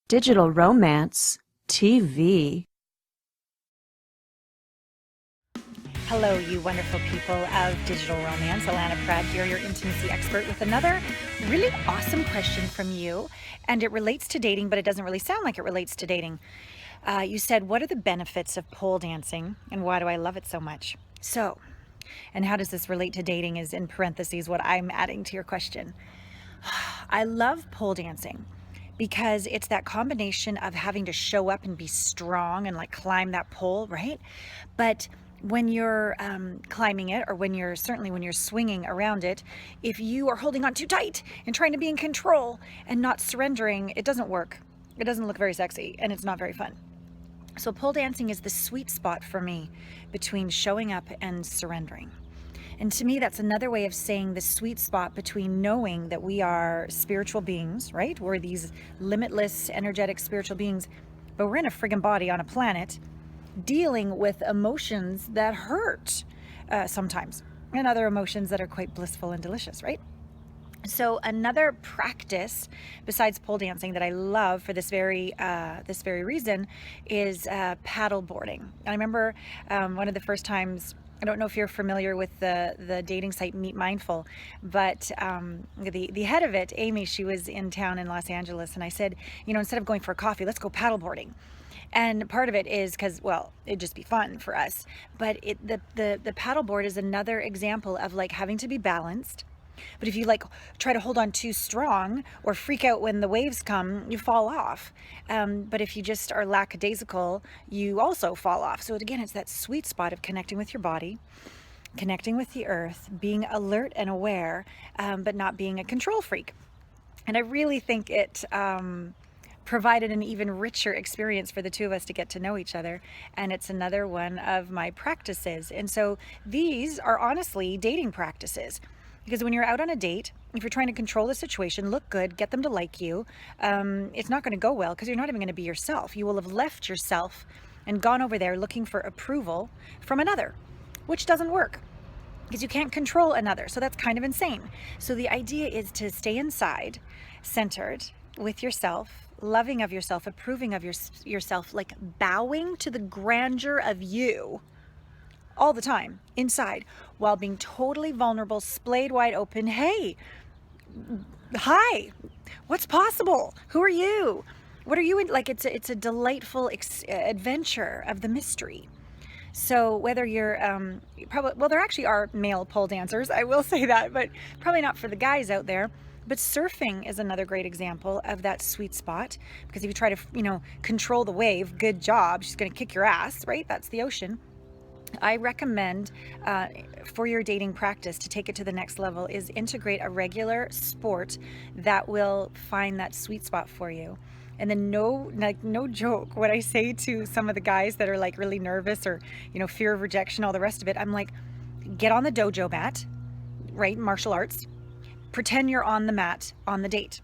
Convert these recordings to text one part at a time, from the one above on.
Digital Romance TV. Hello, you wonderful people of digital romance. Allana Pratt here, your intimacy expert, with another really awesome question from you. And it relates to dating, but it doesn't really sound like it relates to dating. You said, what are the benefits of pole dancing and why do I love it so much? So, and how does this relate to dating is in parentheses what I'm adding to your question. I love pole dancing because it's that combination of having to show up and be strong and like climb that pole, right? But when you're climbing it, or when you're swinging around it, if you are holding on too tight and trying to be in control and not surrendering, it doesn't work. It doesn't look very sexy and it's not very fun. So pole dancing is the sweet spot for me between showing up and surrendering. And to me, that's another way of saying the sweet spot between knowing that we are spiritual beings, right? We're these limitless, energetic spiritual beings, but we're in a friggin' body on a planet dealing with emotions that hurt sometimes, and other emotions that are quite blissful and delicious, right? So another practice besides pole dancing that I love for this very reason is paddle boarding. And I remember one of the first times, I don't know if you're familiar with the dating site Meet Mindful, but the head of it, Amy, she was in town in Los Angeles, and I said, instead of going for a coffee, let's go paddle boarding. And part of it is because, well, it'd just be fun for us. But the paddle board is another example of like having to be balanced. But if you like try to hold on too strong or freak out when the waves come, you fall off. But if you just are lackadaisical, you also fall off. So again, it's that sweet spot of connecting with your body, connecting with the earth, being alert and aware, but not being a control freak. And I really think it provided an even richer experience for the two of us to get to know each other. And it's another one of my practices. And so these are honestly dating practices. Because when you're out on a date, if you're trying to control the situation, look good, get them to like you, it's not going to go well because you're not even going to be yourself. You will have left yourself and gone over there looking for approval from another, which doesn't work because you can't control another. So that's kind of insane. So the idea is to stay inside, centered with yourself, loving of yourself, approving of yourself, like bowing to the grandeur of you all the time inside, while being totally vulnerable, splayed wide open. Hey, hi, what's possible? Who are you? What are you in? Like it's a delightful adventure of the mystery. So whether you're there actually are male pole dancers, I will say that, but probably not for the guys out there. But surfing is another great example of that sweet spot, because if you try to control the wave, good job, she's going to kick your ass, right? That's the ocean. I recommend for your dating practice to take it to the next level is integrate a regular sport that will find that sweet spot for you. And then no joke, what I say to some of the guys that are like really nervous or, fear of rejection, all the rest of it, I'm like, get on the dojo mat, right? Martial arts. Pretend you're on the mat on the date.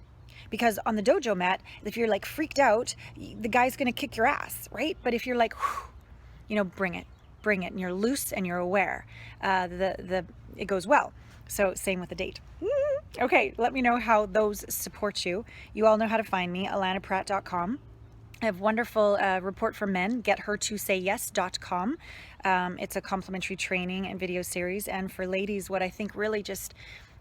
Because on the dojo mat, if you're like freaked out, the guy's going to kick your ass, right? But if you're like, bring it, and you're loose and you're aware, it goes well. So same with the date. Okay, let me know how those support you. You all know how to find me, allanapratt.com. I have wonderful report for men, gethertosayyes.com. It's a complimentary training and video series. And for ladies, what I think really just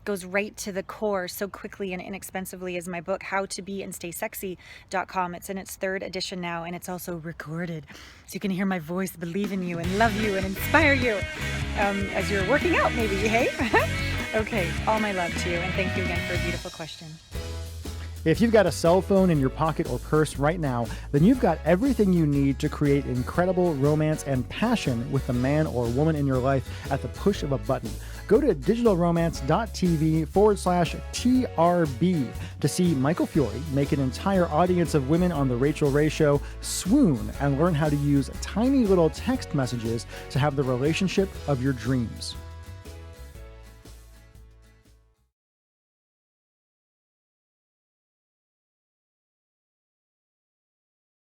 goes right to the core so quickly and inexpensively is my book, howtobeandstaysexy.com. It's in its 3rd edition now, and it's also recorded. So you can hear my voice, believe in you and love you and inspire you as you're working out maybe, hey? Okay, all my love to you, and thank you again for a beautiful question. If you've got a cell phone in your pocket or purse right now, then you've got everything you need to create incredible romance and passion with the man or woman in your life at the push of a button. Go to digitalromance.tv/TRB to see Michael Fiore make an entire audience of women on The Rachel Ray Show swoon and learn how to use tiny little text messages to have the relationship of your dreams.